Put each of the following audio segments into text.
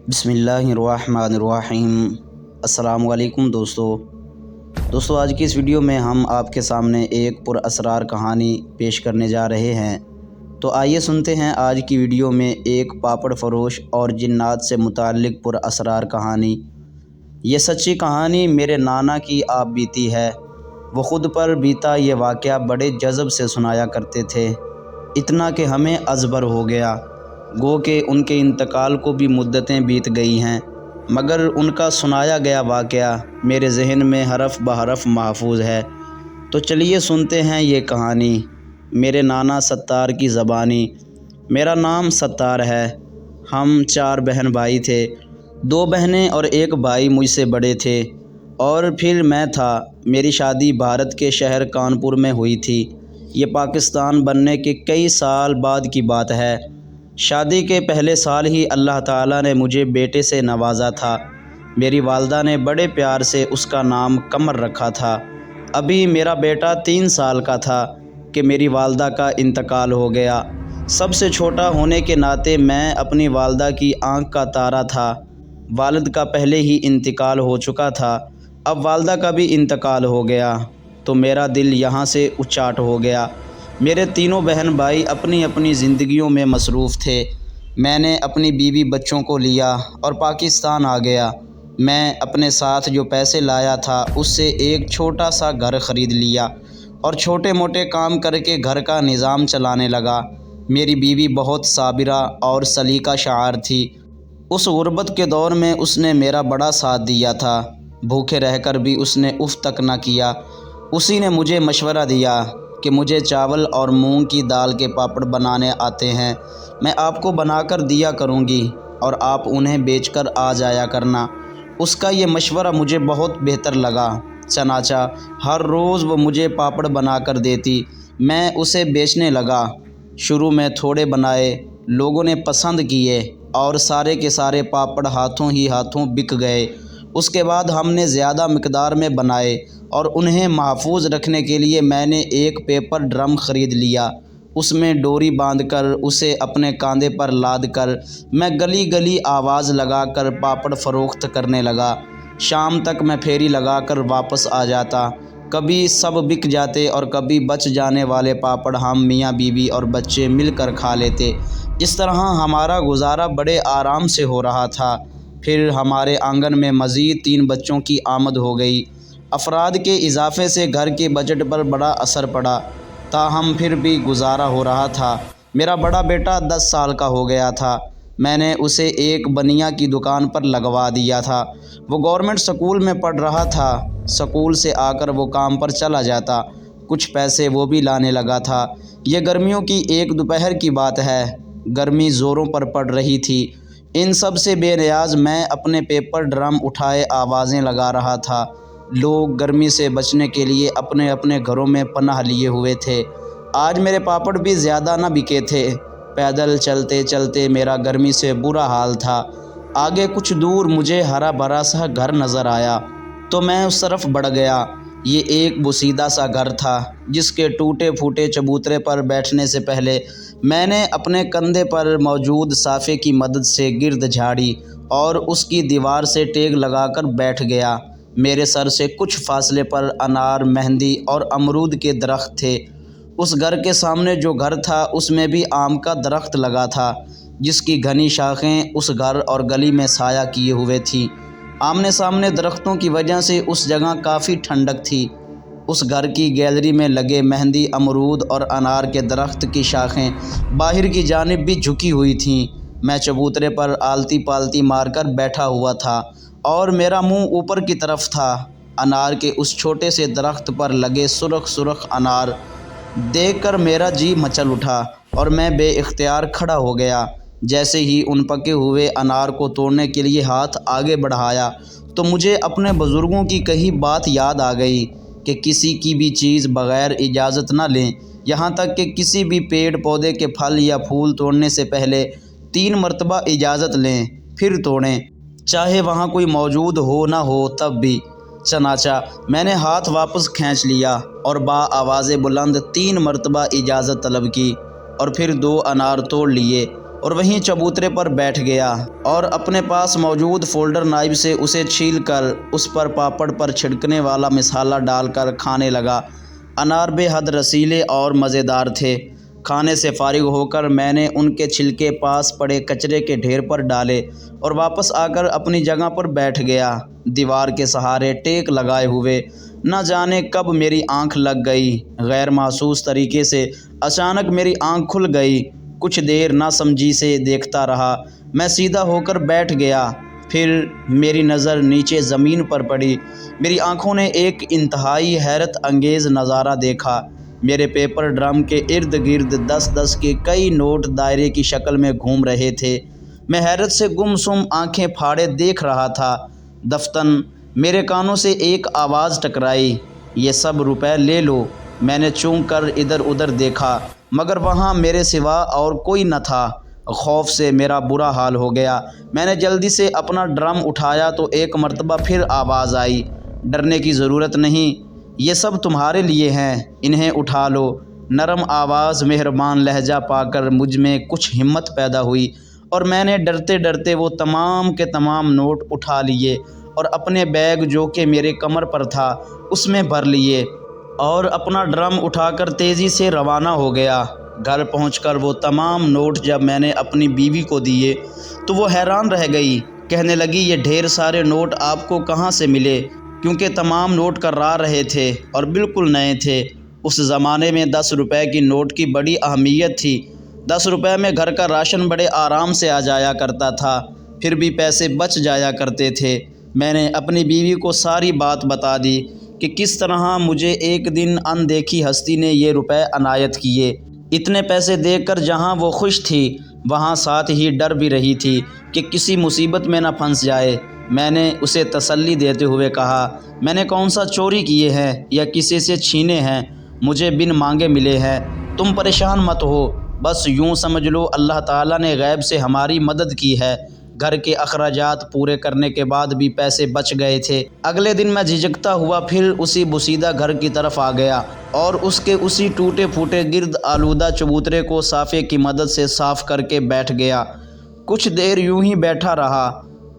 بسم اللہ الرحمن الرحیم۔ السلام علیکم دوستو آج کی اس ویڈیو میں ہم آپ کے سامنے ایک پر اسرار کہانی پیش کرنے جا رہے ہیں۔ تو آئیے سنتے ہیں آج کی ویڈیو میں ایک پاپڑ فروش اور جنات سے متعلق پر اسرار کہانی۔ یہ سچی کہانی میرے نانا کی آپ بیتی ہے۔ وہ خود پر بیتا یہ واقعہ بڑے جذب سے سنایا کرتے تھے، اتنا کہ ہمیں ازبر ہو گیا۔ گو کہ ان کے انتقال کو بھی مدتیں بیت گئی ہیں، مگر ان کا سنایا گیا واقعہ میرے ذہن میں حرف بحرف محفوظ ہے۔ تو چلیے سنتے ہیں یہ کہانی، میرے نانا ستار کی زبانی۔ میرا نام ستار ہے۔ ہم 4 بہن بھائی تھے، 2 بہنیں اور 1 بھائی مجھ سے بڑے تھے، اور پھر میں تھا۔ میری شادی بھارت کے شہر کانپور میں ہوئی تھی۔ یہ پاکستان بننے کے کئی سال بعد کی بات ہے۔ شادی کے پہلے سال ہی اللہ تعالیٰ نے مجھے بیٹے سے نوازا تھا۔ میری والدہ نے بڑے پیار سے اس کا نام قمر رکھا تھا۔ ابھی میرا بیٹا 3 سال کا تھا کہ میری والدہ کا انتقال ہو گیا۔ سب سے چھوٹا ہونے کے ناطے میں اپنی والدہ کی آنکھ کا تارا تھا۔ والد کا پہلے ہی انتقال ہو چکا تھا، اب والدہ کا بھی انتقال ہو گیا تو میرا دل یہاں سے اچاٹ ہو گیا۔ میرے تینوں بہن بھائی اپنی اپنی زندگیوں میں مصروف تھے۔ میں نے اپنی بیوی بچوں کو لیا اور پاکستان آ گیا۔ میں اپنے ساتھ جو پیسے لایا تھا اس سے ایک چھوٹا سا گھر خرید لیا اور چھوٹے موٹے کام کر کے گھر کا نظام چلانے لگا۔ میری بیوی بہت صابرہ اور سلیقہ شعار تھی۔ اس غربت کے دور میں اس نے میرا بڑا ساتھ دیا تھا۔ بھوکے رہ کر بھی اس نے اف تک نہ کیا۔ اسی نے مجھے مشورہ دیا کہ مجھے چاول اور مونگ کی دال کے پاپڑ بنانے آتے ہیں، میں آپ کو بنا کر دیا کروں گی اور آپ انہیں بیچ کر آ جایا کرنا۔ اس کا یہ مشورہ مجھے بہت بہتر لگا، چنانچہ ہر روز وہ مجھے پاپڑ بنا کر دیتی، میں اسے بیچنے لگا۔ شروع میں تھوڑے بنائے، لوگوں نے پسند کیے اور سارے کے سارے پاپڑ ہاتھوں ہی ہاتھوں بک گئے۔ اس کے بعد ہم نے زیادہ مقدار میں بنائے اور انہیں محفوظ رکھنے کے لیے میں نے ایک پیپر ڈرم خرید لیا۔ اس میں ڈوری باندھ کر اسے اپنے کاندھے پر لاد کر میں گلی گلی آواز لگا کر پاپڑ فروخت کرنے لگا۔ شام تک میں پھیری لگا کر واپس آ جاتا۔ کبھی سب بک جاتے اور کبھی بچ جانے والے پاپڑ ہم میاں بیوی اور بچے مل کر کھا لیتے۔ اس طرح ہمارا گزارا بڑے آرام سے ہو رہا تھا۔ پھر ہمارے آنگن میں مزید 3 بچوں کی آمد ہو گئی۔ افراد کے اضافے سے گھر کے بجٹ پر بڑا اثر پڑا، تاہم پھر بھی گزارا ہو رہا تھا۔ میرا بڑا بیٹا 10 سال کا ہو گیا تھا۔ میں نے اسے ایک بنیا کی دکان پر لگوا دیا تھا۔ وہ گورنمنٹ سکول میں پڑھ رہا تھا۔ سکول سے آ کر وہ کام پر چلا جاتا، کچھ پیسے وہ بھی لانے لگا تھا۔ یہ گرمیوں کی ایک دوپہر کی بات ہے۔ گرمی زوروں پر پڑ رہی تھی۔ ان سب سے بے نیاز میں اپنے پیپر ڈرم اٹھائے آوازیں لگا رہا تھا۔ لوگ گرمی سے بچنے کے لیے اپنے اپنے گھروں میں پناہ لیے ہوئے تھے۔ آج میرے پاپڑ بھی زیادہ نہ بکے تھے۔ پیدل چلتے چلتے میرا گرمی سے برا حال تھا۔ آگے کچھ دور مجھے ہرا بھرا سا گھر نظر آیا تو میں اس طرف بڑھ گیا۔ یہ ایک بوسیدہ سا گھر تھا جس کے ٹوٹے پھوٹے چبوترے پر بیٹھنے سے پہلے میں نے اپنے کندھے پر موجود صافے کی مدد سے گرد جھاڑی اور اس کی دیوار سے ٹیک لگا کر بیٹھ گیا۔ میرے سر سے کچھ فاصلے پر انار، مہندی اور امرود کے درخت تھے۔ اس گھر کے سامنے جو گھر تھا اس میں بھی آم کا درخت لگا تھا، جس کی گھنی شاخیں اس گھر اور گلی میں سایہ کیے ہوئے تھیں۔ آمنے سامنے درختوں کی وجہ سے اس جگہ کافی ٹھنڈک تھی۔ اس گھر کی گیلری میں لگے مہندی، امرود اور انار کے درخت کی شاخیں باہر کی جانب بھی جھکی ہوئی تھیں۔ میں چبوترے پر آلتی پالتی مار کر بیٹھا ہوا تھا اور میرا منہ اوپر کی طرف تھا۔ انار کے اس چھوٹے سے درخت پر لگے سرخ سرخ انار دیکھ کر میرا جی مچل اٹھا اور میں بے اختیار کھڑا ہو گیا۔ جیسے ہی ان پکے ہوئے انار کو توڑنے کے لیے ہاتھ آگے بڑھایا تو مجھے اپنے بزرگوں کی کہی بات یاد آ گئی کہ کسی کی بھی چیز بغیر اجازت نہ لیں، یہاں تک کہ کسی بھی پیڑ پودے کے پھل یا پھول توڑنے سے پہلے 3 مرتبہ اجازت لیں پھر توڑیں، چاہے وہاں کوئی موجود ہو نہ ہو تب بھی۔ چنانچہ میں نے ہاتھ واپس کھینچ لیا اور آواز بلند 3 مرتبہ اجازت طلب کی اور پھر 2 انار توڑ لیے اور وہیں چبوترے پر بیٹھ گیا اور اپنے پاس موجود فولڈر نائف سے اسے چھیل کر اس پر پاپڑ پر چھڑکنے والا مصالحہ ڈال کر کھانے لگا۔ انار بے حد رسیلے اور مزیدار تھے۔ کھانے سے فارغ ہو کر میں نے ان کے چھلکے پاس پڑے کچرے کے ڈھیر پر ڈالے اور واپس آ کر اپنی جگہ پر بیٹھ گیا، دیوار کے سہارے ٹیک لگائے ہوئے۔ نہ جانے کب میری آنکھ لگ گئی، غیر محسوس طریقے سے اچانک میری آنکھ کھل گئی۔ کچھ دیر نہ سمجھی سے دیکھتا رہا۔ میں سیدھا ہو کر بیٹھ گیا، پھر میری نظر نیچے زمین پر پڑی۔ میری آنکھوں نے ایک انتہائی حیرت انگیز نظارہ دیکھا۔ میرے پیپر ڈرم کے ارد گرد 10 کے کئی نوٹ دائرے کی شکل میں گھوم رہے تھے۔ میں حیرت سے گم سم آنکھیں پھاڑے دیکھ رہا تھا۔ دفتن میرے کانوں سے ایک آواز ٹکرائی، یہ سب روپے لے لو۔ میں نے چونک کر ادھر ادھر دیکھا مگر وہاں میرے سوا اور کوئی نہ تھا۔ خوف سے میرا برا حال ہو گیا۔ میں نے جلدی سے اپنا ڈرم اٹھایا تو ایک مرتبہ پھر آواز آئی، ڈرنے کی ضرورت نہیں، یہ سب تمہارے لیے ہیں، انہیں اٹھا لو۔ نرم آواز، مہربان لہجہ پا کر مجھ میں کچھ ہمت پیدا ہوئی اور میں نے ڈرتے ڈرتے وہ تمام کے تمام نوٹ اٹھا لیے اور اپنے بیگ جو کہ میرے کمر پر تھا اس میں بھر لیے اور اپنا ڈرم اٹھا کر تیزی سے روانہ ہو گیا۔ گھر پہنچ کر وہ تمام نوٹ جب میں نے اپنی بیوی کو دیے تو وہ حیران رہ گئی، کہنے لگی یہ ڈھیر سارے نوٹ آپ کو کہاں سے ملے؟ کیونکہ تمام نوٹ کرا رہے تھے اور بالکل نئے تھے۔ اس زمانے میں 10 روپے کی نوٹ کی بڑی اہمیت تھی۔ 10 روپے میں گھر کا راشن بڑے آرام سے آ جایا کرتا تھا، پھر بھی پیسے بچ جایا کرتے تھے۔ میں نے اپنی بیوی کو ساری بات بتا دی کہ کس طرح مجھے ایک دن ان دیکھی ہستی نے یہ روپے عنایت کیے۔ اتنے پیسے دیکھ کر جہاں وہ خوش تھی وہاں ساتھ ہی ڈر بھی رہی تھی کہ کسی مصیبت میں نہ پھنس جائے۔ میں نے اسے تسلی دیتے ہوئے کہا، میں نے کون سا چوری کیے ہیں یا کسی سے چھینے ہیں، مجھے بن مانگے ملے ہیں۔ تم پریشان مت ہو، بس یوں سمجھ لو اللہ تعالیٰ نے غیب سے ہماری مدد کی ہے۔ گھر کے اخراجات پورے کرنے کے بعد بھی پیسے بچ گئے تھے۔ اگلے دن میں جھجکتا ہوا پھر اسی بوسیدہ گھر کی طرف آ گیا اور اس کے اسی ٹوٹے پھوٹے گرد آلودہ چبوترے کو صافے کی مدد سے صاف کر کے بیٹھ گیا۔ کچھ دیر یوں ہی بیٹھا رہا۔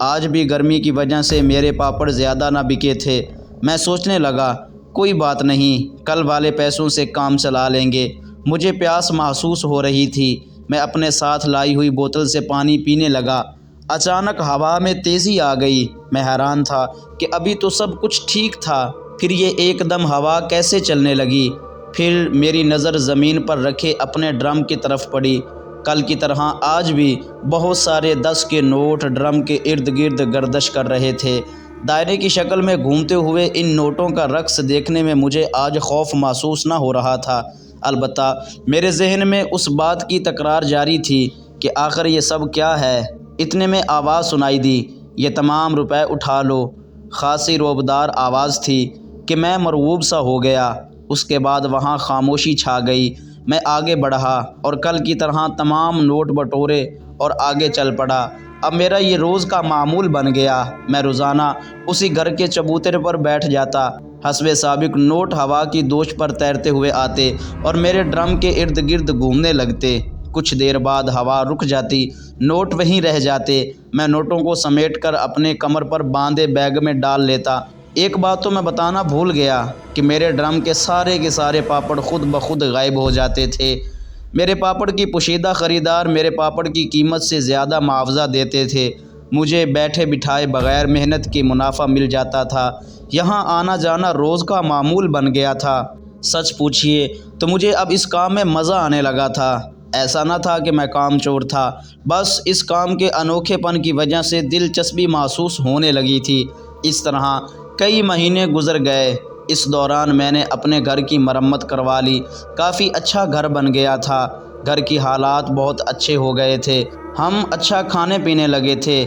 آج بھی گرمی کی وجہ سے میرے پاپڑ زیادہ نہ بکے تھے۔ میں سوچنے لگا، کوئی بات نہیں، کل والے پیسوں سے کام چلا لیں گے۔ مجھے پیاس محسوس ہو رہی تھی۔ میں اپنے ساتھ لائی ہوئی بوتل سے پانی پینے لگا۔ اچانک ہوا میں تیزی آ گئی۔ میں حیران تھا کہ ابھی تو سب کچھ ٹھیک تھا، پھر یہ ایک دم ہوا کیسے چلنے لگی؟ پھر میری نظر زمین پر رکھے اپنے ڈرم کی طرف پڑی۔ کل کی طرح آج بھی بہت سارے 10 کے نوٹ ڈرم کے ارد گرد گردش کر رہے تھے۔ دائرے کی شکل میں گھومتے ہوئے ان نوٹوں کا رقص دیکھنے میں مجھے آج خوف محسوس نہ ہو رہا تھا، البتہ میرے ذہن میں اس بات کی تکرار جاری تھی کہ آخر یہ سب کیا ہے۔ اتنے میں آواز سنائی دی، یہ تمام روپے اٹھا لو۔ خاصی رعبدار آواز تھی کہ میں مرعوب سا ہو گیا۔ اس کے بعد وہاں خاموشی چھا گئی۔ میں آگے بڑھا اور کل کی طرح تمام نوٹ بٹورے اور آگے چل پڑا۔ اب میرا یہ روز کا معمول بن گیا۔ میں روزانہ اسی گھر کے چبوترے پر بیٹھ جاتا۔ حسب سابق نوٹ ہوا کی دوش پر تیرتے ہوئے آتے اور میرے ڈرم کے ارد گرد گھومنے لگتے۔ کچھ دیر بعد ہوا رک جاتی، نوٹ وہیں رہ جاتے۔ میں نوٹوں کو سمیٹ کر اپنے کمر پر باندھے بیگ میں ڈال لیتا۔ ایک بات تو میں بتانا بھول گیا کہ میرے ڈرم کے سارے پاپڑ خود بخود غائب ہو جاتے تھے۔ میرے پاپڑ کی پوشیدہ خریدار میرے پاپڑ کی قیمت سے زیادہ معاوضہ دیتے تھے۔ مجھے بیٹھے بٹھائے بغیر محنت کے منافع مل جاتا تھا۔ یہاں آنا جانا روز کا معمول بن گیا تھا۔ سچ پوچھیے تو مجھے اب اس کام میں مزہ آنے لگا تھا۔ ایسا نہ تھا کہ میں کام چور تھا، بس اس کام کے انوکھے پن کی وجہ سے دلچسپی محسوس ہونے لگی تھی۔ اس طرح کئی مہینے گزر گئے۔ اس دوران میں نے اپنے گھر کی مرمت کروا لی۔ کافی اچھا گھر بن گیا تھا۔ گھر کی حالات بہت اچھے ہو گئے تھے۔ ہم اچھا کھانے پینے لگے تھے۔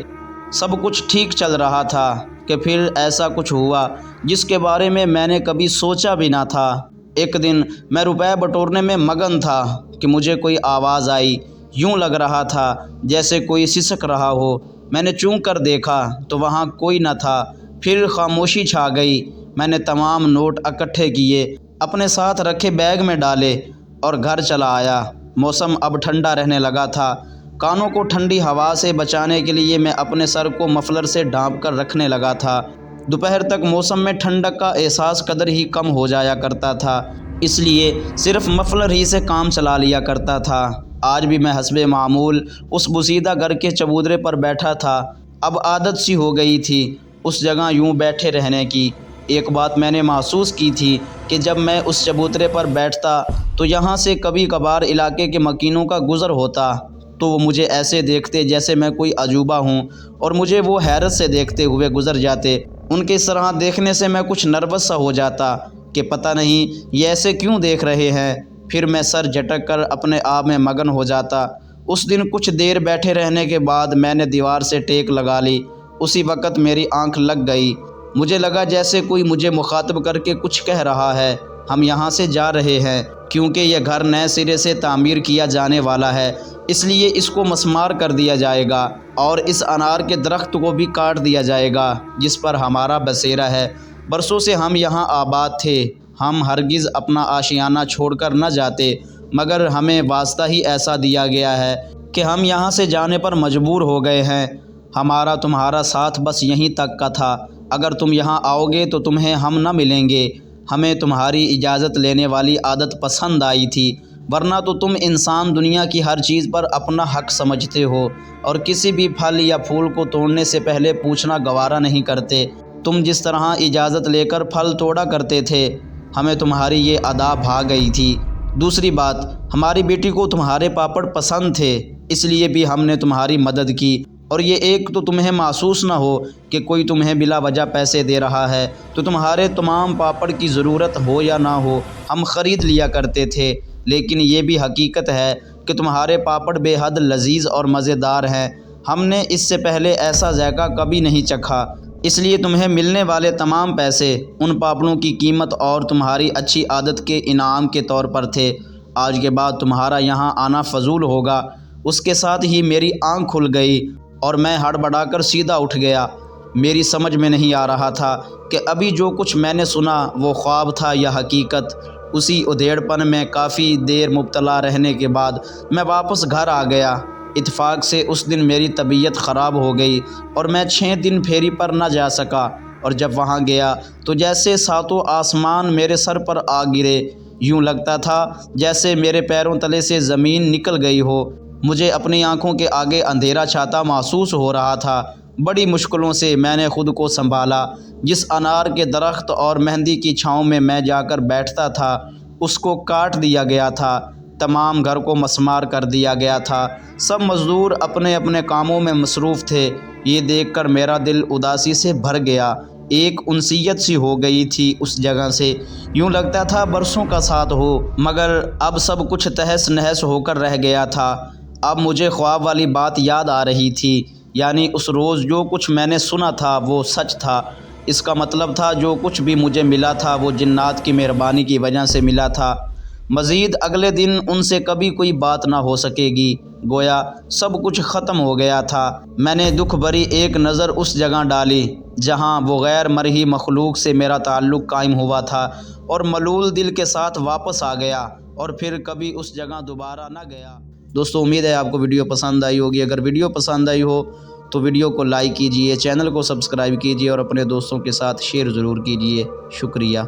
سب کچھ ٹھیک چل رہا تھا کہ پھر ایسا کچھ ہوا جس کے بارے میں نے کبھی سوچا بھی نہ تھا۔ ایک دن میں روپے بٹورنے میں مگن تھا کہ مجھے کوئی آواز آئی۔ یوں لگ رہا تھا جیسے کوئی سسک رہا ہو۔ میں نے چونک کر دیکھا تو وہاں کوئی نہ تھا۔ پھر خاموشی چھا گئی۔ میں نے تمام نوٹ اکٹھے کیے، اپنے ساتھ رکھے بیگ میں ڈالے اور گھر چلا آیا۔ موسم اب ٹھنڈا رہنے لگا تھا۔ کانوں کو ٹھنڈی ہوا سے بچانے کے لیے میں اپنے سر کو مفلر سے ڈھانپ کر رکھنے لگا تھا۔ دوپہر تک موسم میں ٹھنڈک کا احساس قدر ہی کم ہو جایا کرتا تھا، اس لیے صرف مفلر ہی سے کام چلا لیا کرتا تھا۔ آج بھی میں حسب معمول اس بوسیدہ گھر کے چبوترے پر بیٹھا تھا۔ اب عادت سی ہو گئی تھی اس جگہ یوں بیٹھے رہنے کی۔ ایک بات میں نے محسوس کی تھی کہ جب میں اس چبوترے پر بیٹھتا تو یہاں سے کبھی کبھار علاقے کے مکینوں کا گزر ہوتا تو وہ مجھے ایسے دیکھتے جیسے میں کوئی عجوبہ ہوں، اور مجھے وہ حیرت سے دیکھتے ہوئے گزر جاتے۔ ان کے اس طرح دیکھنے سے میں کچھ نروس سا ہو جاتا کہ پتہ نہیں یہ ایسے کیوں دیکھ رہے ہیں۔ پھر میں سر جھٹک کر اپنے آپ میں مگن ہو جاتا۔ اس دن کچھ دیر بیٹھے رہنے کے بعد میں نے دیوار سے ٹیک لگا لی۔ اسی وقت میری آنکھ لگ گئی۔ مجھے لگا جیسے کوئی مجھے مخاطب کر کے کچھ کہہ رہا ہے۔ ہم یہاں سے جا رہے ہیں کیونکہ یہ گھر نئے سرے سے تعمیر کیا جانے والا ہے، اس لیے اس کو مسمار کر دیا جائے گا اور اس انار کے درخت کو بھی کاٹ دیا جائے گا جس پر ہمارا بسیرا ہے۔ برسوں سے ہم یہاں آباد تھے، ہم ہرگز اپنا آشیانہ چھوڑ کر نہ جاتے، مگر ہمیں واسطہ ہی ایسا دیا گیا ہے کہ ہم یہاں سے جانے پر مجبور ہو گئے ہیں۔ ہمارا تمہارا ساتھ بس یہیں تک کا تھا، اگر تم یہاں آؤ گے تو تمہیں ہم نہ ملیں گے۔ ہمیں تمہاری اجازت لینے والی عادت پسند آئی تھی، ورنہ تو تم انسان دنیا کی ہر چیز پر اپنا حق سمجھتے ہو اور کسی بھی پھل یا پھول کو توڑنے سے پہلے پوچھنا گوارا نہیں کرتے۔ تم جس طرح اجازت لے کر پھل توڑا کرتے تھے، ہمیں تمہاری یہ ادا بھا گئی تھی۔ دوسری بات، ہماری بیٹی کو تمہارے پاپڑ پسند تھے، اس لیے بھی ہم نے تمہاری مدد کی، اور یہ ایک تو تمہیں محسوس نہ ہو کہ کوئی تمہیں بلا وجہ پیسے دے رہا ہے، تو تمہارے تمام پاپڑ کی ضرورت ہو یا نہ ہو ہم خرید لیا کرتے تھے۔ لیکن یہ بھی حقیقت ہے کہ تمہارے پاپڑ بے حد لذیذ اور مزیدار ہیں، ہم نے اس سے پہلے ایسا ذائقہ کبھی نہیں چکھا، اس لیے تمہیں ملنے والے تمام پیسے ان پاپڑوں کی قیمت اور تمہاری اچھی عادت کے انعام کے طور پر تھے۔ آج کے بعد تمہارا یہاں آنا فضول ہوگا۔ اس کے ساتھ ہی میری آنکھ کھل گئی اور میں ہڑبڑا کر سیدھا اٹھ گیا۔ میری سمجھ میں نہیں آ رہا تھا کہ ابھی جو کچھ میں نے سنا وہ خواب تھا یا حقیقت۔ اسی ادھیڑ پن میں کافی دیر مبتلا رہنے کے بعد میں واپس گھر آ گیا۔ اتفاق سے اس دن میری طبیعت خراب ہو گئی اور میں 6 دن پھیری پر نہ جا سکا، اور جب وہاں گیا تو جیسے ساتوں آسمان میرے سر پر آ گرے، یوں لگتا تھا جیسے میرے پیروں تلے سے زمین نکل گئی ہو۔ مجھے اپنی آنکھوں کے آگے اندھیرا چھاتا محسوس ہو رہا تھا۔ بڑی مشکلوں سے میں نے خود کو سنبھالا۔ جس انار کے درخت اور مہندی کی چھاؤں میں میں جا کر بیٹھتا تھا اس کو کاٹ دیا گیا تھا، تمام گھر کو مسمار کر دیا گیا تھا، سب مزدور اپنے اپنے کاموں میں مصروف تھے۔ یہ دیکھ کر میرا دل اداسی سے بھر گیا، ایک انسیت سی ہو گئی تھی اس جگہ سے، یوں لگتا تھا برسوں کا ساتھ ہو، مگر اب سب کچھ تہس نہس ہو کر رہ گیا تھا۔ اب مجھے خواب والی بات یاد آ رہی تھی، یعنی اس روز جو کچھ میں نے سنا تھا وہ سچ تھا۔ اس کا مطلب تھا جو کچھ بھی مجھے ملا تھا وہ جنات کی مہربانی کی وجہ سے ملا تھا۔ مزید اگلے دن ان سے کبھی کوئی بات نہ ہو سکے گی، گویا سب کچھ ختم ہو گیا تھا۔ میں نے دکھ بھری ایک نظر اس جگہ ڈالی جہاں وہ غیر مرئی مخلوق سے میرا تعلق قائم ہوا تھا، اور ملول دل کے ساتھ واپس آ گیا اور پھر کبھی اس جگہ دوبارہ نہ گیا۔ دوستو، امید ہے آپ کو ویڈیو پسند آئی ہوگی۔ اگر ویڈیو پسند آئی ہو تو ویڈیو کو لائک کیجئے، چینل کو سبسکرائب کیجئے اور اپنے دوستوں کے ساتھ شیئر ضرور کیجئے۔ شکریہ۔